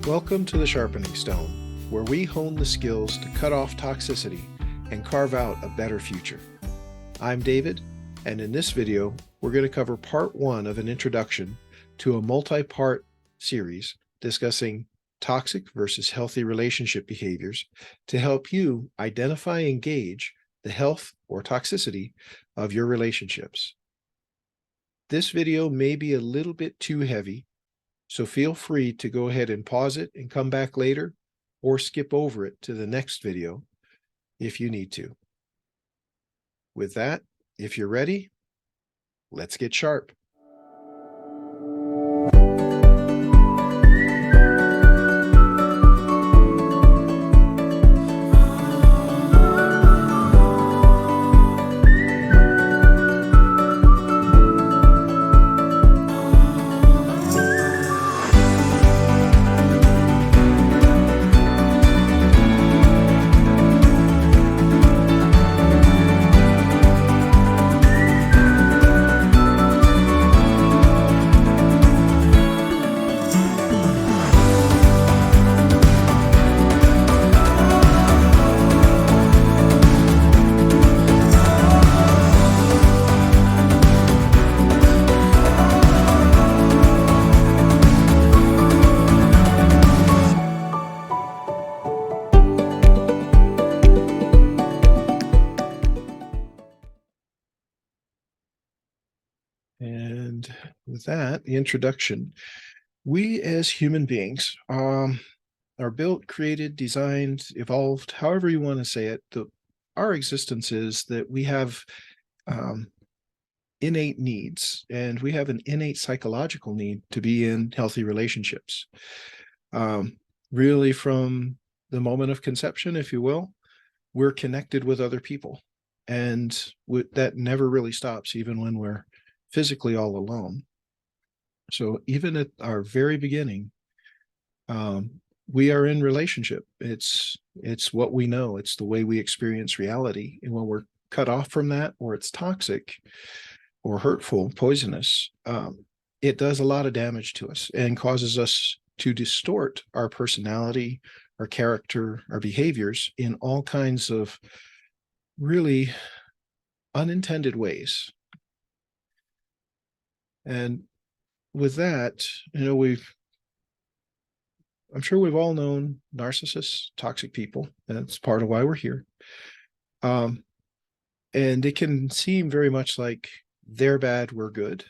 Welcome to the Sharpening Stone, where we hone the skills to cut off toxicity and carve out a better future. I'm David, and in this video, we're going to cover part 1 of an introduction to a multi-part series discussing toxic versus healthy relationship behaviors to help you identify and gauge the health or toxicity of your relationships. This video may be a little bit too heavy, so feel free to go ahead and pause it and come back later, or skip over it to the next video if you need to. With that, if you're ready, let's get sharp. And with that, the introduction, we as human beings are built, created, designed, evolved, however you want to say it. Our existence is that we have innate needs, and we have an innate psychological need to be in healthy relationships. Really, from the moment of conception, if you will, we're connected with other people, and that never really stops, even when we're physically all alone. So even at our very beginning, we are in relationship. It's what we know. It's the way we experience reality. And when we're cut off from that, or it's toxic or hurtful, poisonous, it does a lot of damage to us and causes us to distort our personality, our character, our behaviors in all kinds of really unintended ways. And with that, I'm sure we've all known narcissists, toxic people. That's part of why we're here. And it can seem very much like they're bad, we're good.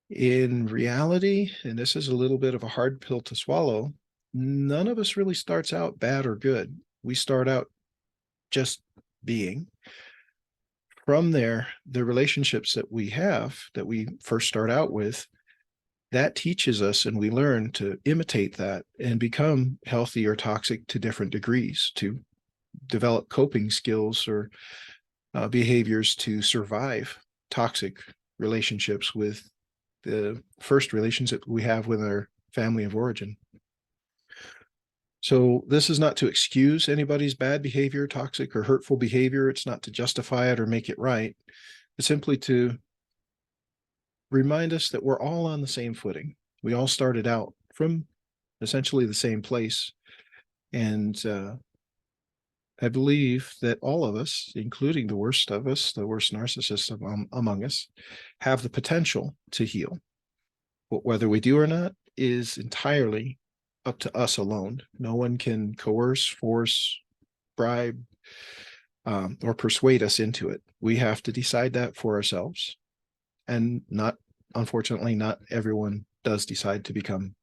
In reality, and this is a little bit of a hard pill to swallow, none of us really starts out bad or good. We start out just being. From there, the relationships that we have, that we first start out with, that teaches us, and we learn to imitate that and become healthy or toxic to different degrees, to develop coping skills or behaviors to survive toxic relationships with the first relationship we have with our family of origin. So this is not to excuse anybody's bad behavior, toxic or hurtful behavior. It's not to justify it or make it right. It's simply to remind us that we're all on the same footing. We all started out from essentially the same place. And I believe that all of us, including the worst of us, the worst narcissists among us, have the potential to heal. But whether we do or not is entirely up to us alone. No one can coerce, force, bribe, or persuade us into it. We have to decide that for ourselves. And unfortunately, not everyone does decide to become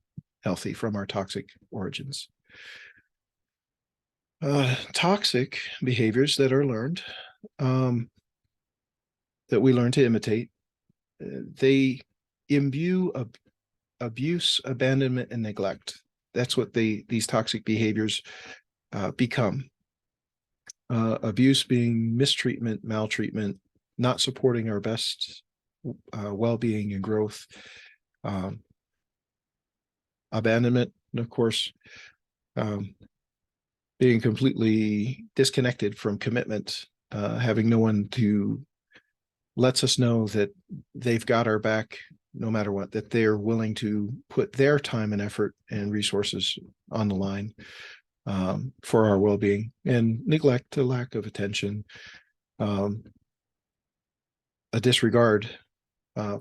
healthy from our toxic origins. Toxic behaviors that are learned, that we learn to imitate, they imbue abuse, abandonment, and neglect. That's what these toxic behaviors become. Abuse being mistreatment, maltreatment, not supporting our best well-being and growth. Abandonment, of course, being completely disconnected from commitment, having no one to lets us know that they've got our back no matter what, that they're willing to put their time and effort and resources on the line for our well-being, and neglect, a lack of attention, a disregard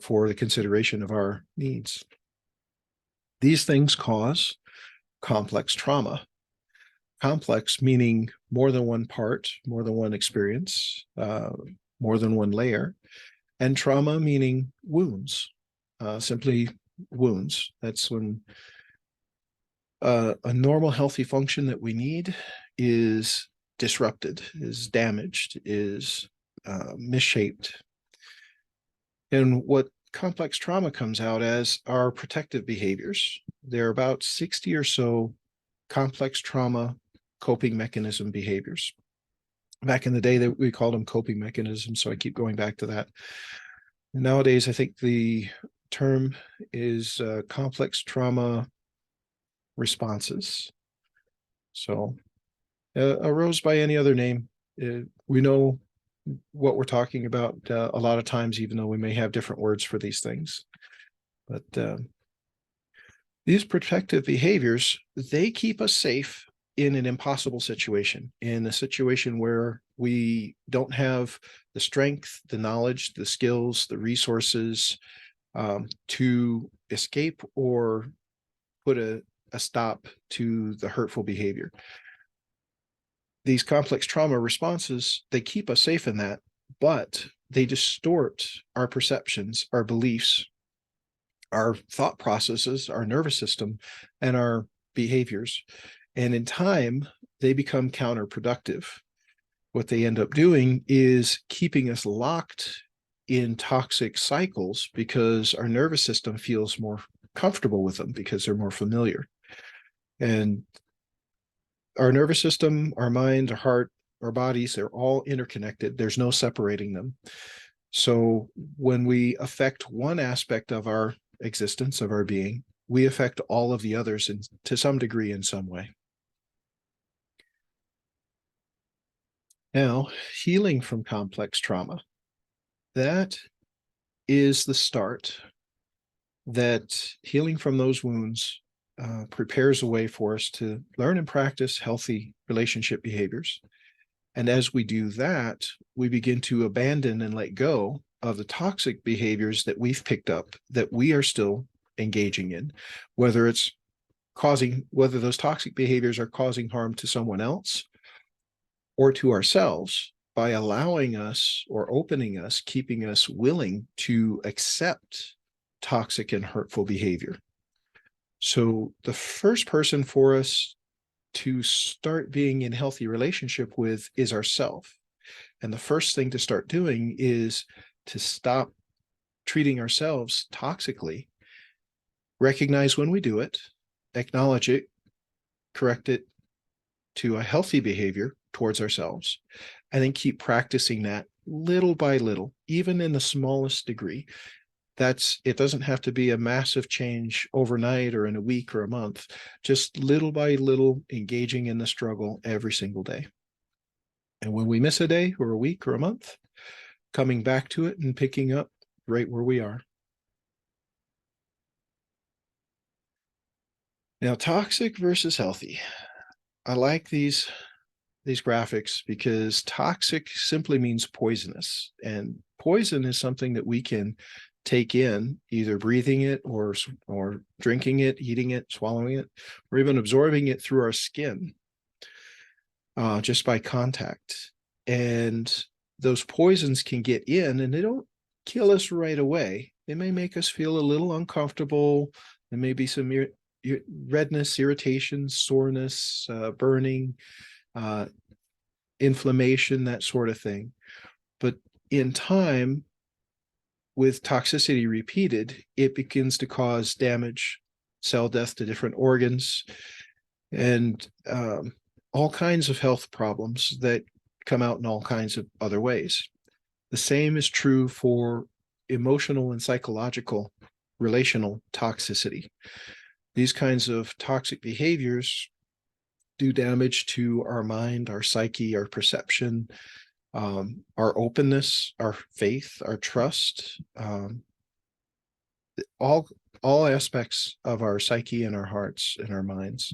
for the consideration of our needs. These things cause complex trauma. Complex meaning more than one part, more than one experience, more than one layer, and trauma meaning wounds, simply wounds. That's when a normal healthy function that we need is disrupted, is damaged, is misshaped. And what complex trauma comes out as are protective behaviors. There are about 60 or so complex trauma coping mechanism behaviors. Back in the day, that we called them coping mechanisms, so I keep going back to that. Nowadays, I think the term is complex trauma responses. So arose by any other name, we know what we're talking about a lot of times, even though we may have different words for these things. But these protective behaviors, they keep us safe in an impossible situation, in a situation where we don't have the strength, the knowledge, the skills, the resources to escape or put a stop to the hurtful behavior. These complex trauma responses, they keep us safe in that, but they distort our perceptions, our beliefs, our thought processes, our nervous system, and our behaviors. And in time, they become counterproductive. What they end up doing is keeping us locked in toxic cycles because our nervous system feels more comfortable with them because they're more familiar. And our nervous system, our mind, our heart, our bodies, they're all interconnected. There's no separating them. So when we affect one aspect of our existence, of our being, we affect all of the others to some degree in some way. Now, healing from complex trauma, that is the start. That healing from those wounds prepares a way for us to learn and practice healthy relationship behaviors. And as we do that, we begin to abandon and let go of the toxic behaviors that we've picked up that we are still engaging in, whether those toxic behaviors are causing harm to someone else or to ourselves, by allowing us or opening us, keeping us willing to accept toxic and hurtful behavior. So the first person for us to start being in healthy relationship with is ourself. And the first thing to start doing is to stop treating ourselves toxically, recognize when we do it, acknowledge it, correct it to a healthy behavior towards ourselves, and then keep practicing that little by little, even in the smallest degree. It doesn't have to be a massive change overnight or in a week or a month, just little by little engaging in the struggle every single day. And when we miss a day or a week or a month, coming back to it and picking up right where we are. Now, toxic versus healthy. I like these graphics because toxic simply means poisonous, and poison is something that we can take in, either breathing it or drinking it, eating it, swallowing it, or even absorbing it through our skin just by contact. And those poisons can get in and they don't kill us right away. They may make us feel a little uncomfortable. There may be some redness, irritation, soreness, burning, inflammation, that sort of thing. But in time, with toxicity repeated, it begins to cause damage, cell death to different organs, and all kinds of health problems that come out in all kinds of other ways. The same is true for emotional and psychological relational toxicity. These kinds of toxic behaviors do damage to our mind, our psyche, our perception, our openness, our faith, our trust. all all aspects of our psyche and our hearts and our minds.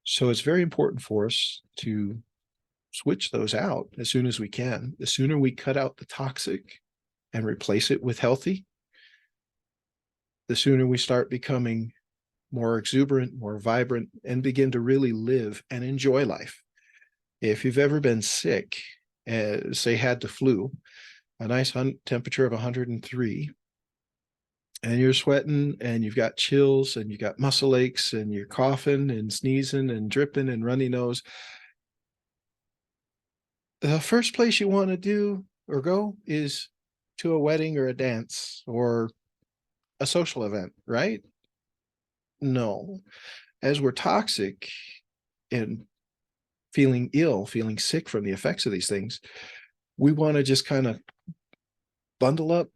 So it's very important for us to switch those out as soon as we can. The sooner we cut out the toxic and replace it with healthy, the sooner we start becoming more exuberant, more vibrant, and begin to really live and enjoy life. If you've ever been sick, say had the flu, a nice temperature of 103, and you're sweating and you've got chills and you got muscle aches and you're coughing and sneezing and dripping and runny nose, the first place you want to do or go is to a wedding or a dance or a social event, right? No. As we're toxic and feeling ill, feeling sick from the effects of these things, we want to just kind of bundle up,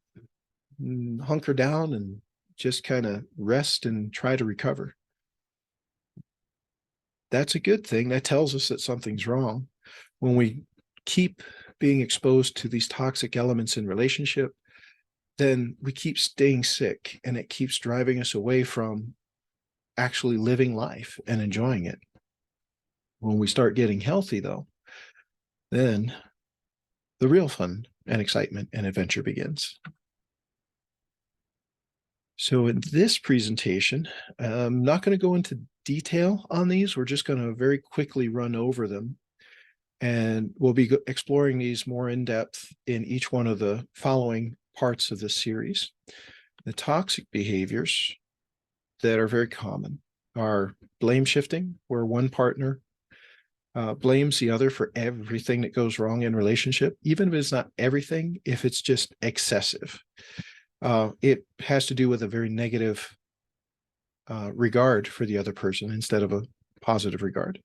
hunker down, and just kind of rest and try to recover. That's a good thing. That tells us that something's wrong. When we keep being exposed to these toxic elements in relationship, then we keep staying sick, and it keeps driving us away from actually living life and enjoying it. When we start getting healthy, though, then the real fun and excitement and adventure begins. So in this presentation, I'm not going to go into detail on these. We're just going to very quickly run over them. And we'll be exploring these more in depth in each one of the following parts of this series. The toxic behaviors that are very common are blame shifting, where one partner blames the other for everything that goes wrong in relationship, even if it's not everything, if it's just excessive. It has to do with a very negative regard for the other person instead of a positive regard.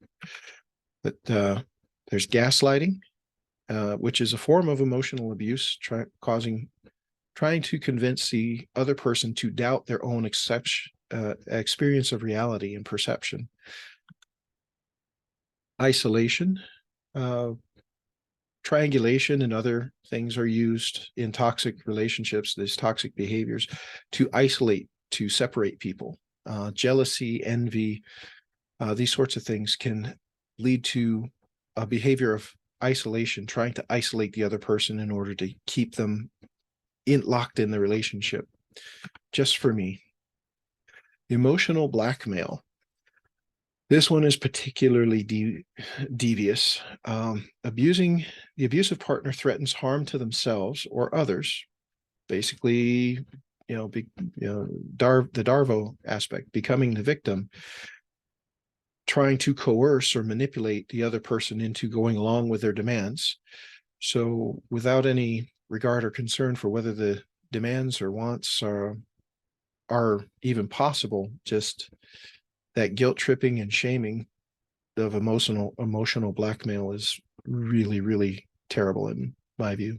But there's gaslighting, which is a form of emotional abuse, trying to convince the other person to doubt their own experience of reality and perception. Isolation, triangulation, and other things are used in toxic relationships, these toxic behaviors, to isolate, to separate people. Jealousy, envy, these sorts of things can lead to a behavior of isolation, trying to isolate the other person in order to keep them locked in the relationship. Just for me. Emotional blackmail. This one is particularly devious. The abusive partner threatens harm to themselves or others. Basically, the Darvo aspect, becoming the victim, trying to coerce or manipulate the other person into going along with their demands. So without any regard or concern for whether the demands or wants are even possible, just that guilt tripping and shaming of emotional blackmail is really, really terrible in my view.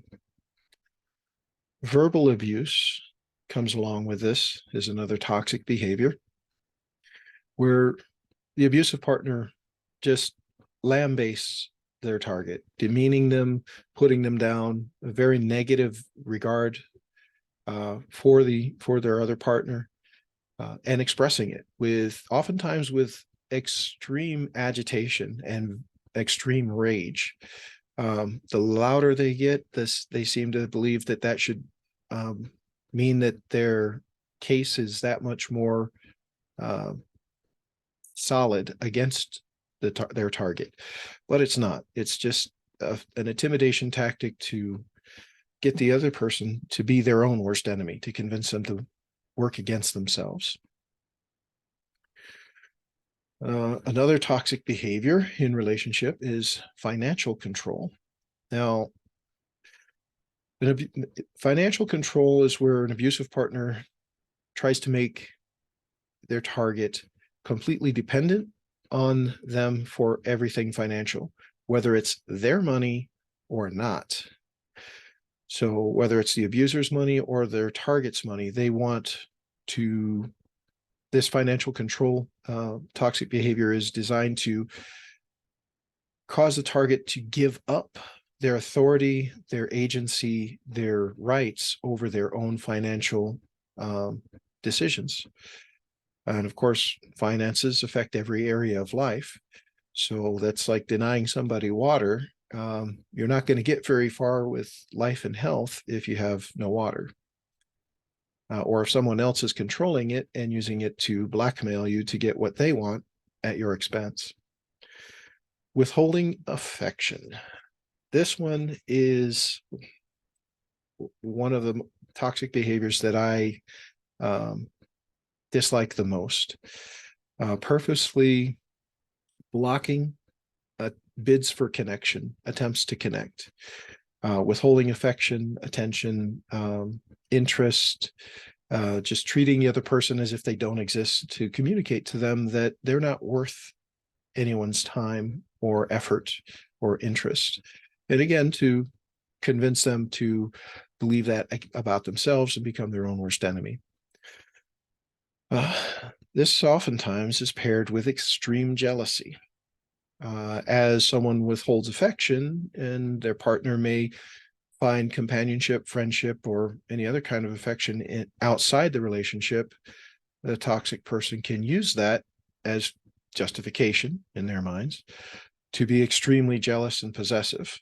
Verbal abuse comes along with this, is another toxic behavior where the abusive partner just lambastes their target, demeaning them, putting them down, a very negative regard for their other partner, and expressing it oftentimes with extreme agitation and extreme rage. The louder they get, they seem to believe that should mean that their case is that much more solid against their target, but it's not. It's just an intimidation tactic to get the other person to be their own worst enemy, to convince them to work against themselves. Another toxic behavior in relationship is financial control. Now, financial control is where an abusive partner tries to make their target completely dependent on them for everything financial, whether it's their money or not. So whether it's the abuser's money or their target's money, they want to, this financial control toxic behavior is designed to cause the target to give up their authority, their agency, their rights over their own financial decisions. And of course, finances affect every area of life. So that's like denying somebody water. You're not going to get very far with life and health if you have no water. Or if someone else is controlling it and using it to blackmail you to get what they want at your expense. Withholding affection. This one is one of the toxic behaviors that I dislike the most. Purposely blocking bids for connection, attempts to connect, withholding affection, attention, interest, just treating the other person as if they don't exist, to communicate to them that they're not worth anyone's time or effort or interest. And again, to convince them to believe that about themselves and become their own worst enemy. This oftentimes is paired with extreme jealousy. As someone withholds affection, and their partner may find companionship, friendship, or any other kind of affection outside the relationship, the toxic person can use that as justification in their minds to be extremely jealous and possessive.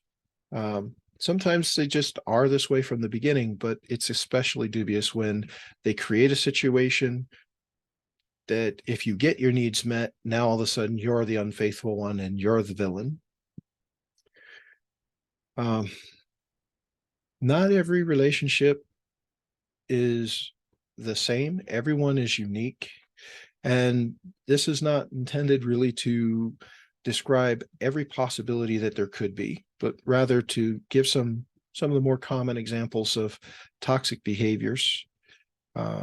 Sometimes they just are this way from the beginning, but it's especially dubious when they create a situation that if you get your needs met, now all of a sudden you're the unfaithful one and you're the villain. Not every relationship is the same. Everyone is unique. And this is not intended really to describe every possibility that there could be, but rather to give some of the more common examples of toxic behaviors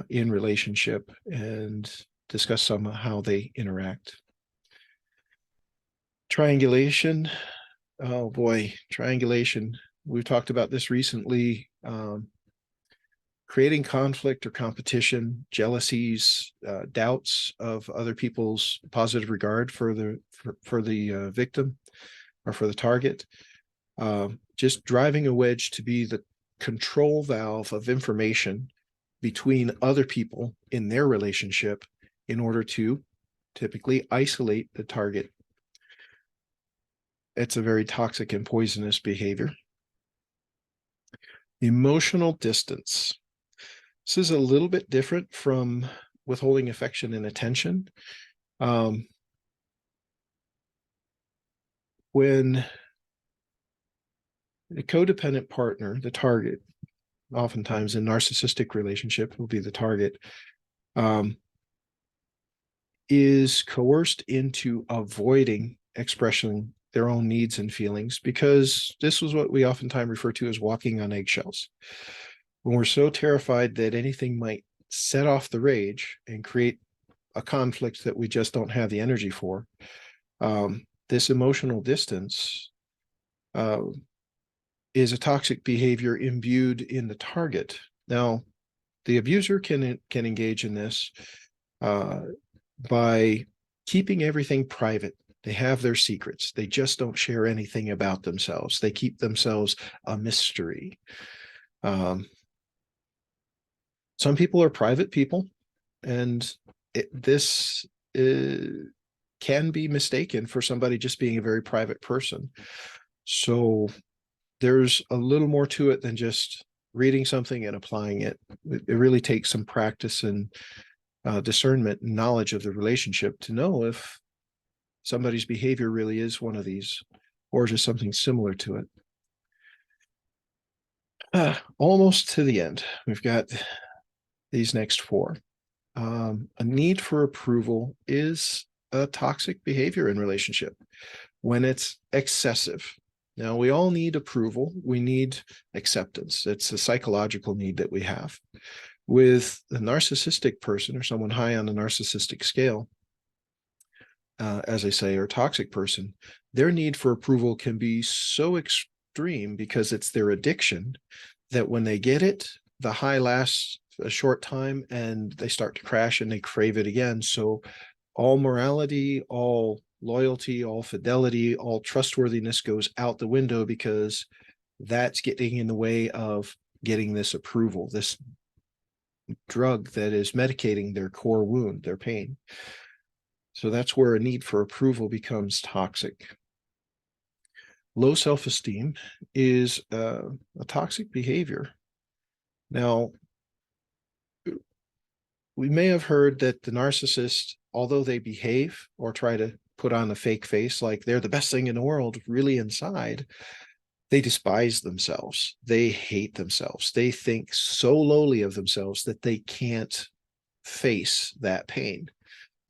in relationship and discuss some of how they interact. Triangulation. Oh boy, triangulation. We've talked about this recently. Creating conflict or competition, jealousies, doubts of other people's positive regard for the victim or for the target. Just driving a wedge to be the control valve of information between other people in their relationship in order to typically isolate the target. It's a very toxic and poisonous behavior. Emotional distance. This is a little bit different from withholding affection and attention. When the codependent partner, the target, oftentimes in narcissistic relationship will be the target, is coerced into avoiding expressing their own needs and feelings, because this was what we oftentimes refer to as walking on eggshells. When we're so terrified that anything might set off the rage and create a conflict that we just don't have the energy for, this emotional distance is a toxic behavior imbued in the target. Now, the abuser can engage in this by keeping everything private. They have their secrets. They just don't share anything about themselves. They keep themselves a mystery. Some people are private people, and this can be mistaken for somebody just being a very private person. So there's a little more to it than just reading something and applying it. It really takes some practice and discernment and knowledge of the relationship to know if somebody's behavior really is one of these or just something similar to it. Almost to the end. We've got these next four. A need for approval is a toxic behavior in relationship when it's excessive. Now, we all need approval. We need acceptance. It's a psychological need that we have. With the narcissistic person or someone high on the narcissistic scale, as I say, or toxic person, their need for approval can be so extreme because it's their addiction that when they get it, the high lasts a short time and they start to crash and they crave it again. So all morality, all loyalty, all fidelity, all trustworthiness goes out the window because that's getting in the way of getting this approval, this drug that is medicating their core wound, their pain. So that's where a need for approval becomes toxic. Low self-esteem is a toxic behavior. Now, we may have heard that the narcissist, although they behave or try to put on a fake face like they're the best thing in the world, really inside, they despise themselves. They hate themselves. They think so lowly of themselves that they can't face that pain.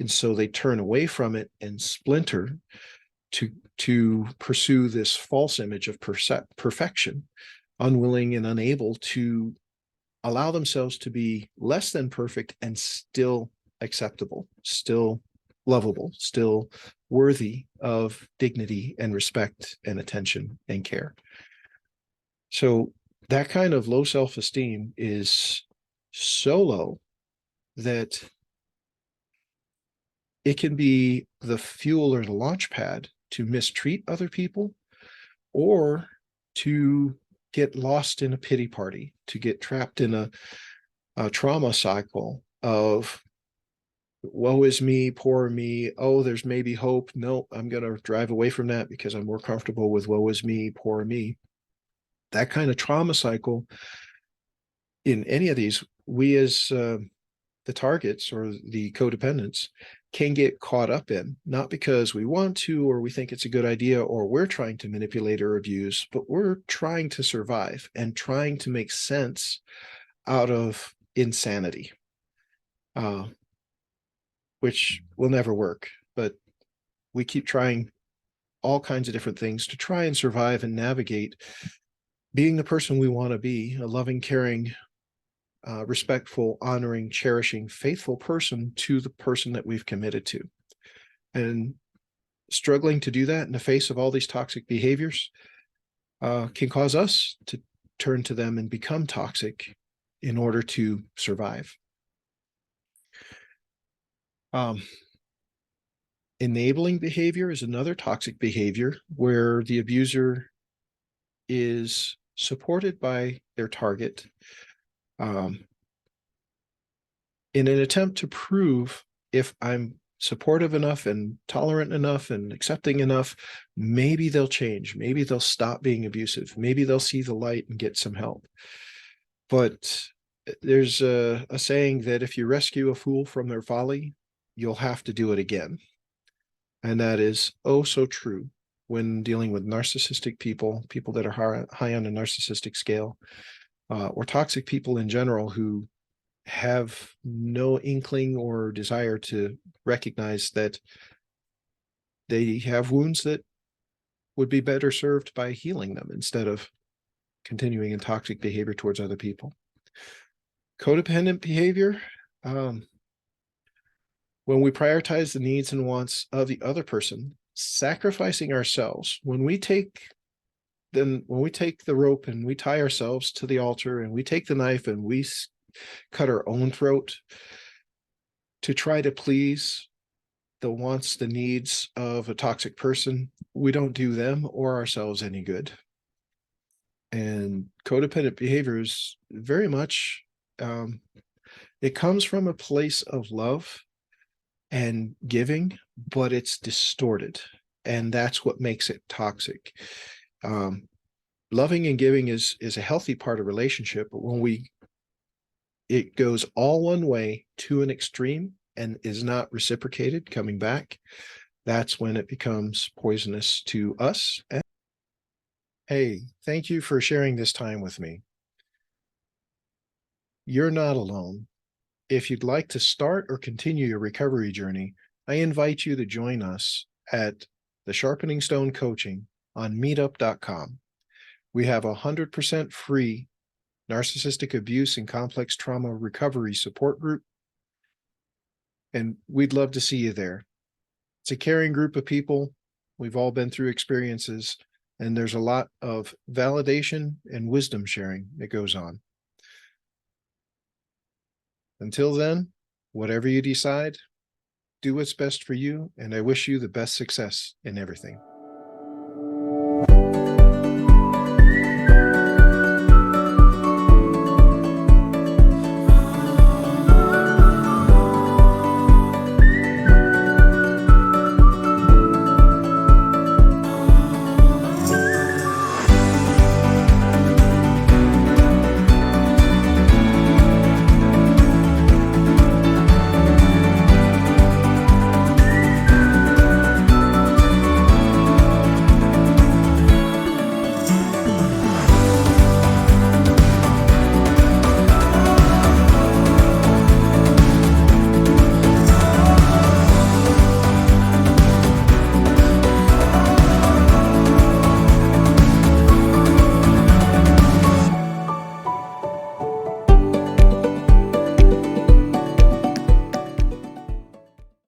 And so they turn away from it and splinter to pursue this false image of perfection, unwilling and unable to allow themselves to be less than perfect and still acceptable, still lovable, still worthy of dignity and respect and attention and care. So that kind of low self-esteem is so low that it can be the fuel or the launch pad to mistreat other people, or to get lost in a pity party, to get trapped in a trauma cycle of woe is me, poor me, oh, there's maybe hope. No, I'm going to drive away from that because I'm more comfortable with woe is me, poor me. That kind of trauma cycle, in any of these, we as the targets or the codependents can get caught up in, not because we want to or we think it's a good idea or we're trying to manipulate or abuse, but we're trying to survive and trying to make sense out of insanity, which will never work. But we keep trying all kinds of different things to try and survive and navigate being the person we want to be, a loving, caring, respectful, honoring, cherishing, faithful person to the person that we've committed to. And struggling to do that in the face of all these toxic behaviors can cause us to turn to them and become toxic in order to survive. Enabling behavior is another toxic behavior where the abuser is supported by their target in an attempt to prove if I'm supportive enough and tolerant enough and accepting enough, maybe they'll change. Maybe they'll stop being abusive. Maybe they'll see the light and get some help. But there's a saying that if you rescue a fool from their folly, you'll have to do it again. And that is oh so true when dealing with narcissistic people, people that are high on the narcissistic scale, or toxic people in general who have no inkling or desire to recognize that they have wounds that would be better served by healing them instead of continuing in toxic behavior towards other people. Codependent behavior, when we prioritize the needs and wants of the other person, sacrificing ourselves. When we take the rope and we tie ourselves to the altar and we take the knife and we cut our own throat to try to please the wants, the needs of a toxic person, we don't do them or ourselves any good. And codependent behavior is very much, it comes from a place of love and giving, but it's distorted. And that's what makes it toxic. Loving and giving is a healthy part of relationship, but when it goes all one way to an extreme and is not reciprocated coming back, that's when it becomes poisonous to us. Hey, thank you for sharing this time with me. You're not alone. If you'd like to start or continue your recovery journey, I invite you to join us at the Sharpening Stone Coaching on meetup.com. We have 100% free narcissistic abuse and complex trauma recovery support group, and we'd love to see you there. It's a caring group of people. We've all been through experiences, and there's a lot of validation and wisdom sharing that goes on. Until then, whatever you decide, do what's best for you, and I wish you the best success in everything.